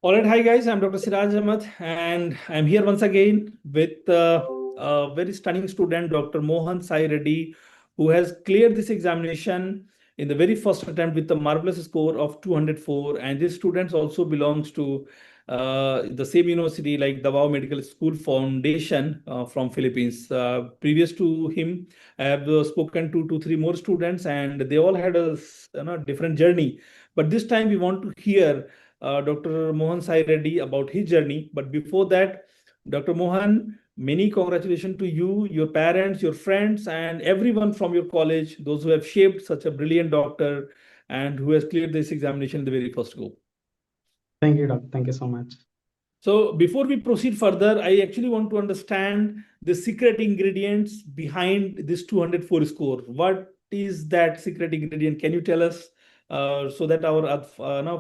All right, hi guys, I'm Dr. Siraj Ahmed, and I'm here once again with a very stunning student, Dr. Mohan Sai Reddy, who has cleared this examination in the very first attempt with a marvelous score of 204. And this student also belongs to the same university like Davao Medical School Foundation from Philippines. Previous to him, I have spoken to two, three more students, and they all had a different journey. But this time, we want to hear Dr. Mohan Sai Reddy about his journey. But before that, Dr. Mohan, many congratulations to you, your parents, your friends, and everyone from your college, those who have shaped such a brilliant doctor and who has cleared this examination in the very first go. Thank you, Doc. Thank you so much. So before we proceed further, I actually want to understand the secret ingredients behind this 204 score. What is that secret ingredient? Can you tell us so that our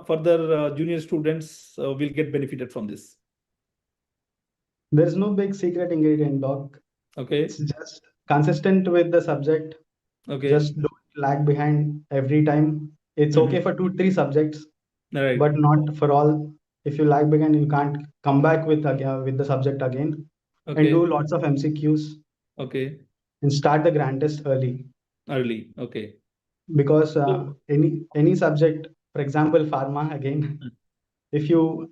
further junior students will get benefited from this? There's no big secret ingredient, Doc. Okay. It's just consistent with the subject. Okay. Just don't lag behind every time. It's okay for 2-3 subjects, Right. but not for all. If you lag behind, you can't come back with the subject again. Okay. And do lots of MCQs Okay. and start the grand test early. Early. Okay. Because So, any subject, for example, pharma again, if you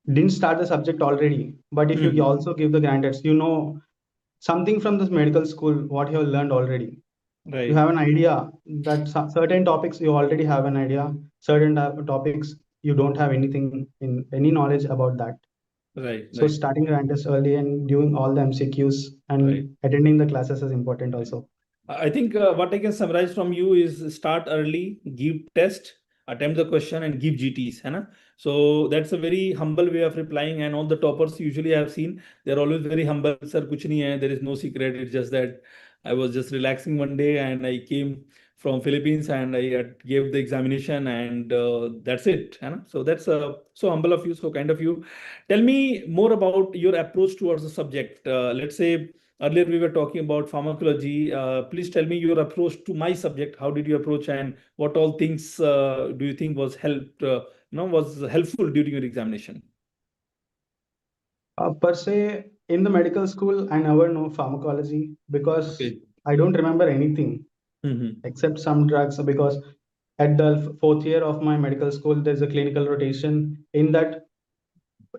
didn't start the subject already, but if you also give the grand test, you know something from this medical school, what you have learned already. You right. have an idea that certain topics you already have an idea, certain topics you don't have anything in any knowledge about that. Right. So Right. starting your test early and doing all the MCQs Right. and attending the classes is important Right. also. I think what I can summarize from you is start early, give test, attempt the question, and give GTs. है ना? So that's a very humble way of replying. And all the toppers usually I have seen, they're always very humble. Sir, kuch nahi hai. There is no secret. It's just that I was just relaxing one day and I came from Philippines and I gave the examination and that's it. है ना? So that's so humble of you, so kind of you. Tell me more about your approach towards the subject. Let's say earlier we were talking about pharmacology. Please tell me your approach to my subject. How did you approach, and what all things do you think was was helpful during your examination? Per se, in the medical school, I never know pharmacology because Okay. I don't remember anything Mm-hmm. except some drugs. Because at the fourth year of my medical school, there's a clinical rotation. In that,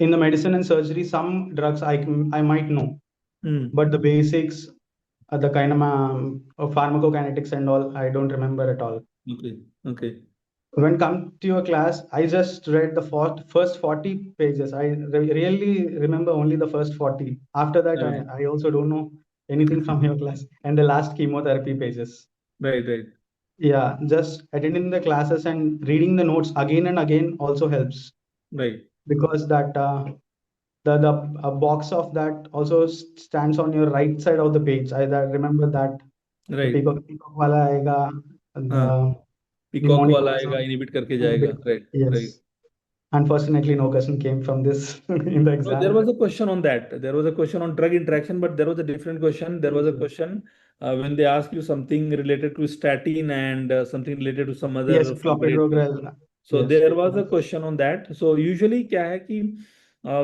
in the medicine and surgery, some drugs I might know, Mm. but the basics, the kind of pharmacokinetics and all, I don't remember at all. Okay. Okay. When come to your class, I just read the first 40 pages. I really remember only the first 40. After that, Right. I also don't know anything from your class. And the last chemotherapy pages. Right. Right. Yeah, just attending the classes and reading the notes again and again also helps Right. because that the box of that also stands on your right side of the page. I remember that the Right. peacock wala aega, हाँ. the Peacock mnemonic वाला also आएगा inhibit करके inhibit. जाएगा. Right. Right. Yes. Unfortunately, no question came from this in the No, there exam. was a question on that. There was a question on drug interaction, but there was a different question. There was a question when they ask you something related to statin and something related to some Yes, other formulation. clopidogrel. So Yes. there was a question on that. So usually क्या है कि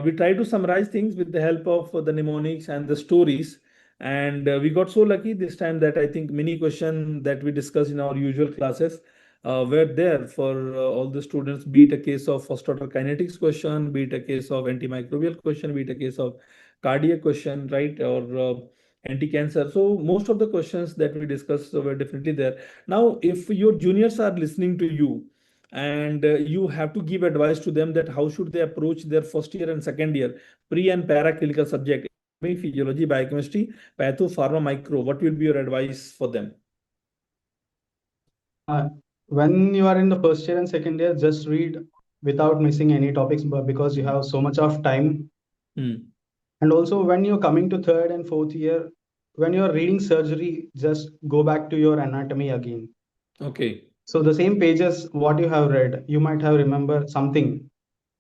we try to summarize things with the help of the mnemonics and the stories. And we got so lucky this time that I think many questions that we discuss in our usual classes were there for all the students, be it a case of first order kinetics question, be it a case of antimicrobial question, be it a case of cardiac question, right? Or anti-cancer. So most of the questions that we discussed were definitely there. Now, if your juniors are listening to you, and you have to give advice to them that how should they approach their first year and second year pre and para clinical subject, physiology, biochemistry, patho, pharma, micro, what will be your advice for them? Uh, when you are in the first year and second year, just read without missing any topics, but because you have so much of time. And also, when you're coming to third and fourth year, when you're reading surgery, just go back to your anatomy again. Okay. So the same pages, what you have read, you might have remembered something,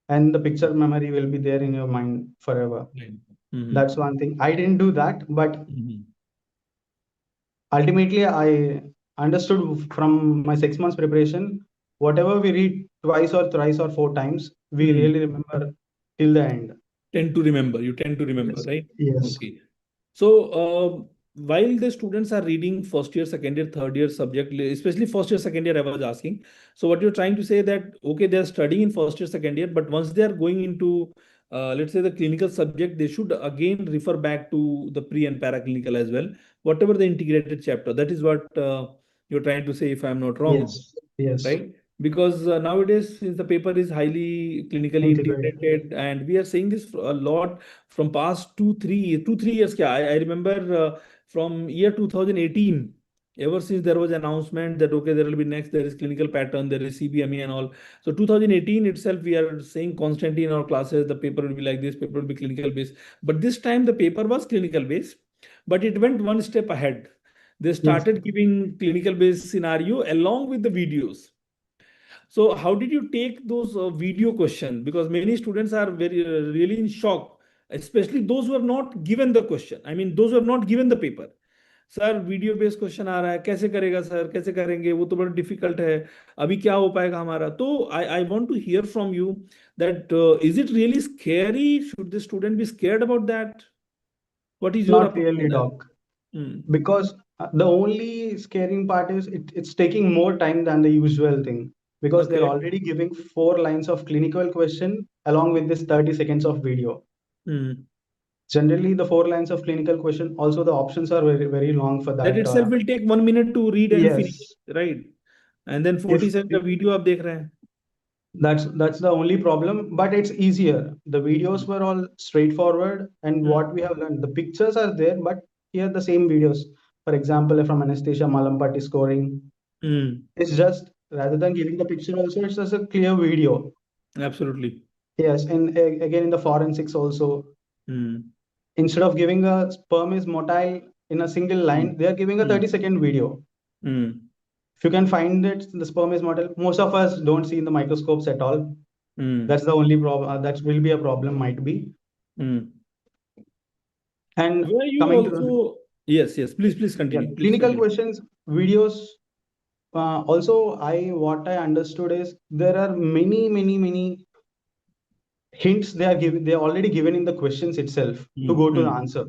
and the picture memory will be there in your mind forever. That's one thing. I didn't do that, but ultimately I understood from my 6 months preparation whatever we read twice or thrice or 4 times, we really remember till the end. Tend to remember. You tend to remember, Yes. right? Yes. Okay. So while the students are reading first year, second year, third year subject, especially first year, second year, I was asking. So what you're trying to say that, okay, they're studying in first year, second year, but once they are going into, let's say the clinical subject, they should again refer back to the pre and paraclinical as well, whatever the integrated chapter. That is what you're trying to say, if I'm not wrong, Yes. Yes. right? Because nowadays, since the paper is highly clinically Integrated. integrated, and we are saying this a lot from past 2 3 years. I remember from year 2018, ever since there was announcement that okay, there will be next, there is clinical pattern, there is CBME and all. So 2018 itself, we are saying constantly in our classes, the paper will be like this, paper will be clinical based. But this time the paper was clinical based, but it went one step ahead. They Yes. started giving clinical based scenario along with the videos. So how did you take those video questions? Because many students are very really in shock, especially those who have not given the question. I mean, those who have not given the paper. Sir video based question आ रहा है, कैसे करेगा sir, कैसे करेंगे, वो तो बड़ा डिफिकल्ट है, अभी क्या हो पाएगा हमारा? तो I want to hear from you that is it really scary, should the student be scared about that? What is your Not approach really, on that? doc. Because the only scaring part is it's taking more time than the usual thing, because they're Okay. already giving 4 lines of clinical question along with this 30 seconds of video. Generally, the 4 lines of clinical question, also the options are very, very long for That that. itself will take 1 minute to read and finish, Yes. right? And then If 40 seconds का video आप देख रहे हैं. that's the only problem, but it's easier. The videos were all straightforward, and what we have learned, the pictures are there, but here the same videos. For example, from anesthesia, Malampati scoring, it's just rather than giving the picture also, it's just a clear video. Absolutely. Yes, and again in the forensics also, instead of giving a sperm is motile in a single line, they are giving a 30-second video. If you can find it, the sperm is motile. Most of us don't see in the microscopes at all. That's the only problem. That will be a problem, might be. And Where you coming also, to yes, please continue. Please clinical continue. questions, videos. Also, what I understood is there are many hints they are given. They are already given in the questions itself to go to the answer.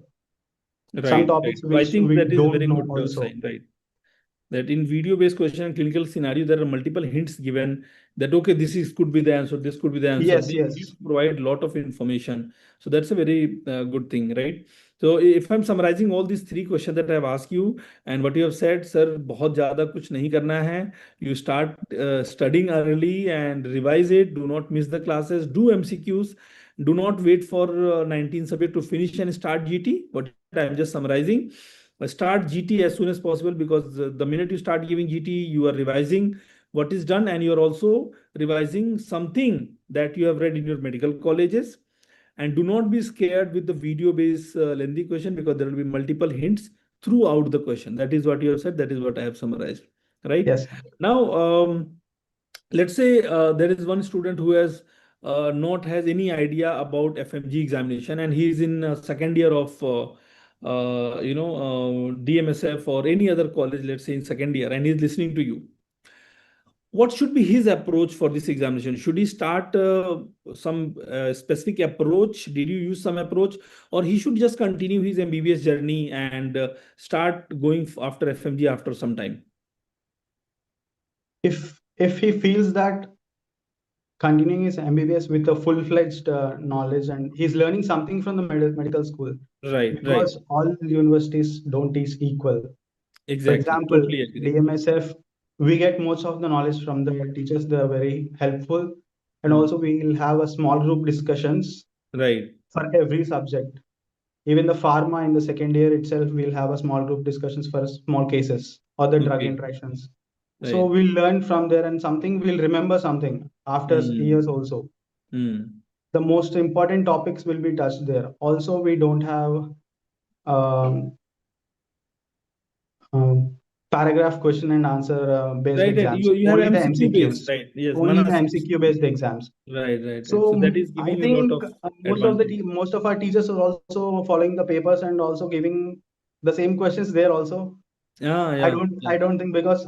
Some Right. topics So I which think we that is a don't very know good also. sign, right? That in video-based question and clinical scenario, there are multiple hints given that, okay, this is could be the answer, this could be the answer. Yes, They yes. provide a lot of information. So that's a very good thing, right? So if I'm summarizing all these three questions that I've asked you and what you have said, sir, बहुत ज़्यादा कुछ नहीं करना है. You start studying early and revise it. Do not miss the classes. Do MCQs. Do not wait for 19 subject to finish and start GT. What I'm just summarizing. Start GT as soon as possible, because the minute you start giving GT, you are revising what is done, and you are also revising something that you have read in your medical colleges. And do not be scared with the video based lengthy question, because there will be multiple hints throughout the question. That is what you have said. That is what I have summarized. Right. Yes. Now, let's say there is one student who has not has any idea about FMG examination, and he is in second year of DMSF or any other college, let's say in second year, and he's listening to you. What should be his approach for this examination? Should he start some specific approach? Did you use some approach, or he should just continue his MBBS journey and start going after FMG after some time? If he feels that continuing his MBBS with a full-fledged knowledge, and he's learning something from the medical school, Right, because all universities don't teach equal. For exactly. example, Totally agree. DMSF, we get most of the knowledge from the teachers. They are very helpful, and also we will have a small group discussions for every subject. Even the pharma in the second year itself, we'll have a small group discussions for small cases or the drug interactions. So we'll learn from there, and something we'll remember something after years also. The most important topics will be touched there. Also, we don't have paragraph question and answer based exams. You have Only the MCQ MCQs. based, right? Yes, Only the Manas. MCQ based exams. Right. So So that is I giving you a lot think of most advantage. of our teachers are also following the papers and also giving the same questions there also. Yeah. I don't think, because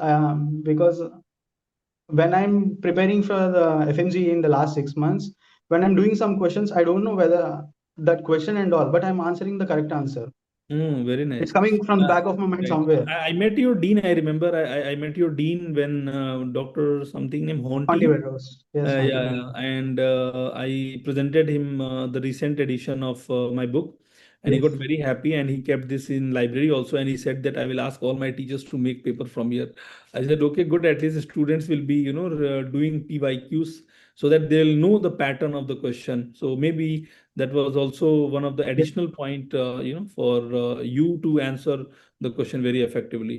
when I'm preparing for the FMGE in the last 6 months, when I'm doing some questions, I don't know whether that question and all, but I'm answering the correct answer. Very It's nice. coming from the Uh, back of my mind right. somewhere. I met your dean. I remember I met your dean when Dr. something named Honti. Antivirus. Yes, Yeah, antivirus. yeah. And I presented him the recent edition of my book, and he got Yes. very happy. And he kept this in library also. And he said that I will ask all my teachers to make paper from here. I said, okay, good. At least students will be, doing PYQs so that they'll know the pattern of the question. So maybe that was also one of the Yes. additional point, for you to answer the question very effectively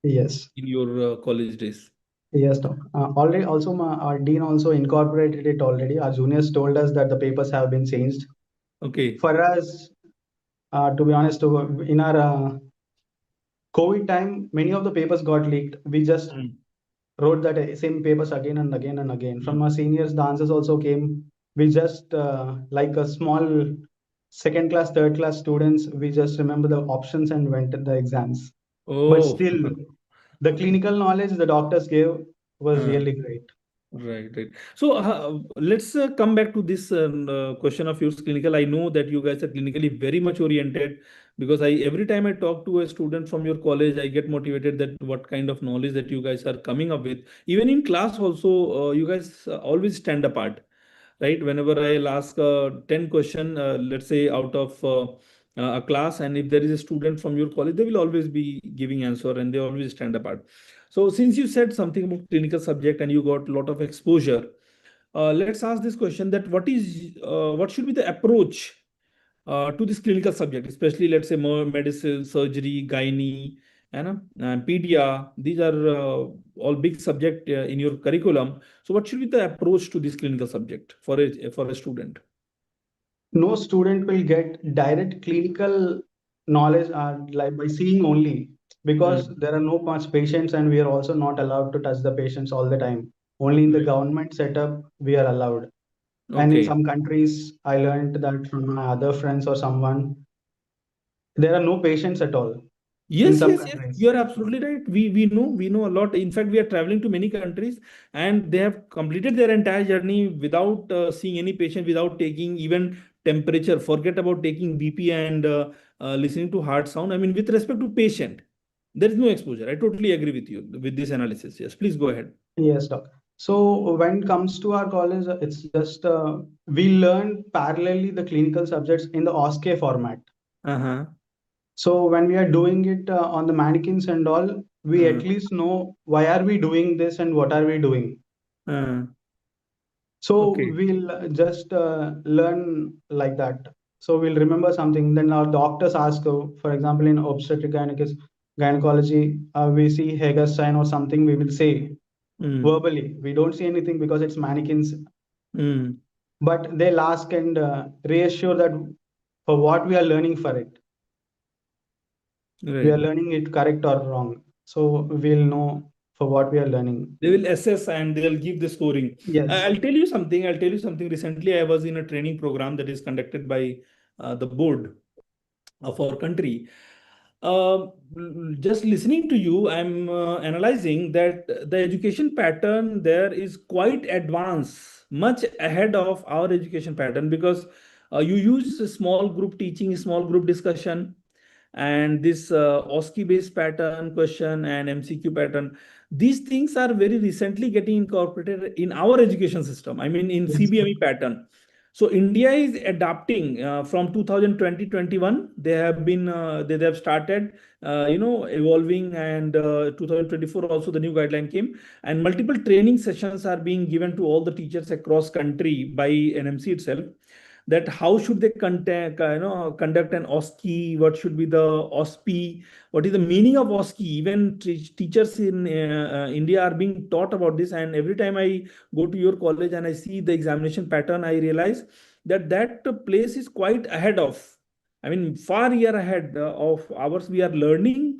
Yes. in your college days. Yes, doc. Already, also, our dean also incorporated it already. Our juniors told us that the papers have been changed. Okay. For us, to be honest, in our COVID time, many of the papers got leaked. We just Mm. wrote that same papers again and again and again. From Mm. our seniors, the answers also came. We just, like a small second class, third class students, we just remember the options and went to the exams. But Oh. still, the clinical knowledge the doctors gave was Uh, really great. Right, right. So let's come back to this question of yours, clinical. I know that you guys are clinically very much oriented because I every time I talk to a student from your college, I get motivated that what kind of knowledge that you guys are coming up with. Even in class, also, you guys always stand apart, right? Whenever I'll ask 10 question, let's say out of a class, and if there is a student from your college, they will always be giving answer and they always stand apart. So since you said something about clinical subject and you got a lot of exposure, let's ask this question that what should be the approach to this clinical subject, especially let's say more medicine, surgery, gynae, and pedia. These are all big subject in your curriculum. So what should be the approach to this clinical subject for a student? No student will get direct clinical knowledge like by seeing only, because Mm. there are no much patients and we are also not allowed to touch the patients all the time. Only in the Right. government setup we are allowed. And in Okay. some countries, I learned that from my other friends or someone, there are no patients at all in Yes, some yes, yes. countries. You are absolutely right. We know a lot. In fact, we are traveling to many countries, and they have completed their entire journey without seeing any patient, without taking even temperature. Forget about taking BP and listening to heart sound. I mean, with respect to patient, there is no exposure. I totally agree with you with this analysis. Yes, please go ahead. Yes, doc. So when it comes to our college, it's just we learn parallelly the clinical subjects in the OSCE format. Uh-huh. So when we are doing it on the mannequins and all, we Uh, at least know why are we doing this and what are we doing. uh, So okay. we'll just learn like that. So we'll remember something. Then our doctors ask, for example, in obstetric gynecology, we see Hager's sign or something. We will say Mm, verbally. We don't see anything because it's mannequins. mm, But they'll ask and reassure that for what we are learning for it, we are right. learning it correct or wrong. So we'll know for what we are learning. They will assess and they'll give the scoring. Yes. I'll tell you something. I'll tell you something. Recently, I was in a training program that is conducted by the board of our country. Uh, just listening to you, I'm analyzing that the education pattern there is quite advanced, much ahead of our education pattern because you use a small group teaching, small group discussion, and this OSCE based pattern question and MCQ pattern. These things are very recently getting incorporated in our education system. I mean, in Yes. CBME pattern. So India is adapting from 2020-21. They have been they have started evolving, and 2024 also the new guideline came, and multiple training sessions are being given to all the teachers across country by NMC itself, that how should they conduct an OSCE, what should be the OSPE, what is the meaning of OSCE. Even teachers in India are being taught about this, and every time I go to your college and I see the examination pattern, I realize that that place is quite ahead of, I mean, far year ahead of ours. We are learning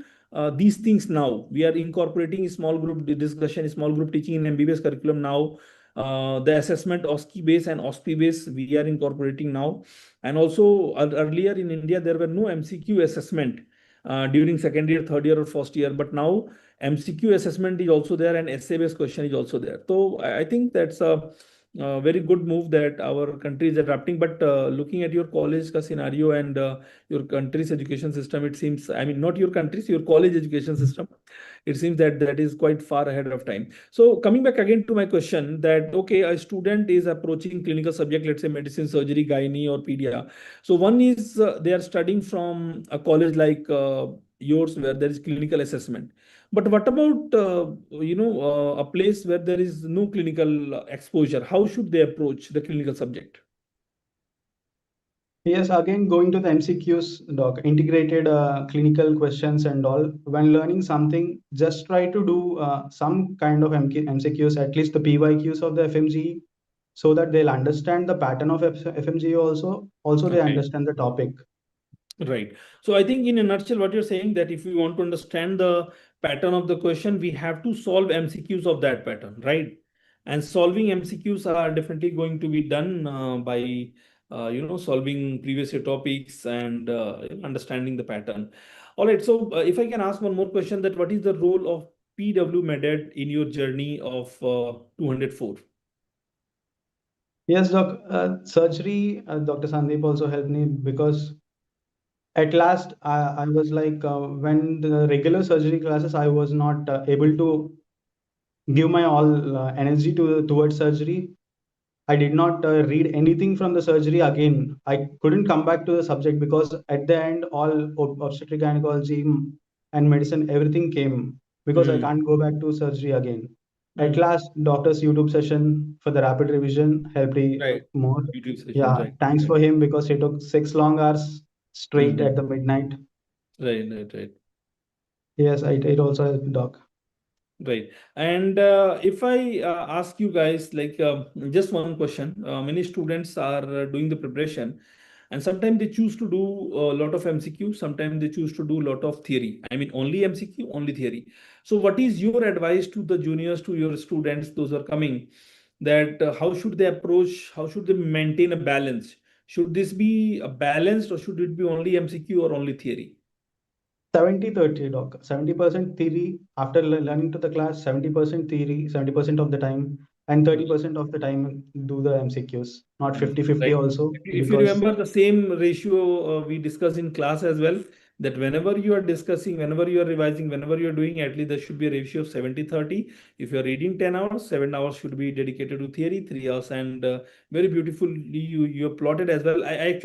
these things now. We are incorporating small group discussion, small group teaching in MBBS curriculum now. The assessment OSCE base and OSPE base we are incorporating now. And also earlier in India, there were no MCQ assessment during second year, third year, or first year. But now MCQ assessment is also there, and essay-based question is also there. So I think that's a very good move that our country is adapting. But looking at your college ka scenario and your country's education system, it seems, I mean, not your country's, your college education system, it seems that that is quite far ahead of time. So coming back again to my question that, okay, a student is approaching clinical subject, let's say medicine, surgery, gynae or pedia. So one is they are studying from a college like yours where there is clinical assessment. But what about, a place where there is no clinical exposure? How should they approach the clinical subject? Yes, again, going to the MCQs, doc, integrated clinical questions and all. When learning something, just try to do some kind of MCQs, at least the PYQs of the FMGE, so that they'll understand the pattern of FMGE also. Also, they Okay. understand the topic. Right. So I think in a nutshell, what you're saying that if we want to understand the pattern of the question, we have to solve MCQs of that pattern, right? And solving MCQs are definitely going to be done by solving previous year topics and understanding the pattern. All right. So if I can ask one more question, that what is the role of PW Meded in your journey of 204? Yes, doc. Surgery, Dr. Sandeep also helped me because at last I was like, when the regular surgery classes, I was not able to give my all energy towards surgery. I did not read anything from the surgery again. I couldn't come back to the subject because at the end, all obstetric gynecology and medicine, everything came because I Hmm. can't go back to surgery again. At Hmm. last, doctor's YouTube session for the rapid revision helped me Right. more. YouTube session. Yeah, Right. thanks Right. for him because he took 6 long hours straight Hmm. at the midnight. Right. Right. Right. Yes, it also helped, doc. Right. And if I ask you guys, like just one question, many students are doing the preparation, and sometimes they choose to do a lot of MCQ, sometimes they choose to do a lot of theory. I mean, only MCQ, only theory. So, what is your advice to the juniors, to your students, those who are coming, that how should they approach, how should they maintain a balance? Should this be a balanced, or should it be only MCQ or only theory? 70-30, doc. 70% theory after learning to the class, 70% theory, 70% of the time, and 30% of the time do the MCQs. Not Mm. 50-50 Right. also, If you because remember the same ratio we discussed in class as well, that whenever you are discussing, whenever you are revising, whenever you are doing, at least there should be a ratio of 70-30. If you are reading 10 hours, 7 hours should be dedicated to theory, 3 hours. And very beautifully, you have plotted as well. I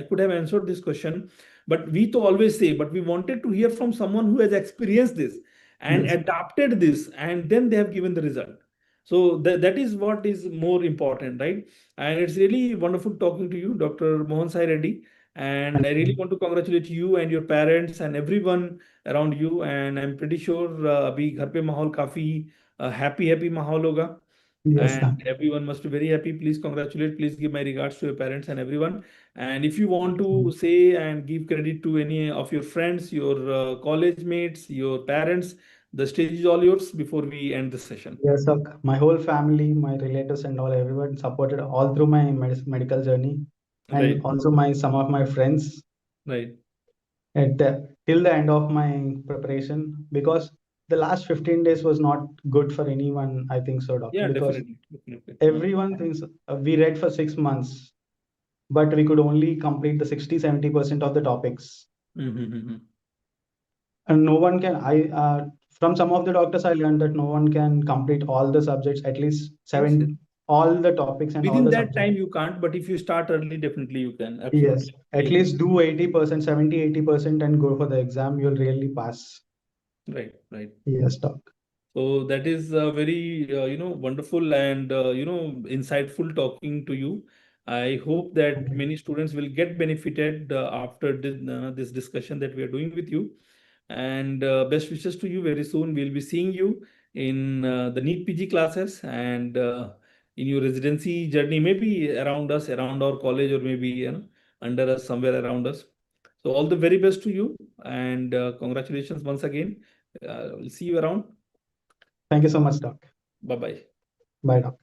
could have answered this question, but we to always say, but we wanted to hear from someone who has experienced this and yes, adapted this, and then they have given the result. So that is what is more important, right? And it's really wonderful talking to you, Dr. Mohan Sai Reddy. And thank I really you. want to congratulate you and your parents and everyone around you. And I'm pretty sure अभी घर पे माहौल काफी happy माहौल होगा. Yes, And sir. everyone must be very happy. Please congratulate. Please give my regards to your parents and everyone. And if you want to say and give credit to any of your friends, your college mates, your parents, the stage is all yours before we end the session. Yes, sir. My whole family, my relatives, and all everyone supported all through my medical journey, and Right, also my some of my friends right. at till the end of my preparation because the last 15 days was not good for anyone. I think so, doctor, Yeah, because definitely. Definitely. everyone thinks we read for 6 months, but we could only complete the 60-70% of the topics. Mm-hmm. And no one can, from some of the doctors, I learned that no one can complete all the subjects, at least Yes, yes. seven, all the topics and all Within the that subjects. time, you can't, but if you start early, definitely you can. Yes, Absolutely. I at agree. least do 80%, 70, 80% and go for the exam. You'll really pass. Right, right. Yes, doc. So that is very, wonderful and, insightful talking to you. I hope that Okay. many students will get benefited after this discussion that we are doing with you. And best wishes to you very soon. We'll be seeing you in the NEET PG classes and in your residency journey, maybe around us, around our college, or maybe under us, somewhere around us. So all the very best to you, and congratulations once again. We'll see you around. Thank you so much, doc. Bye bye. Bye, doc.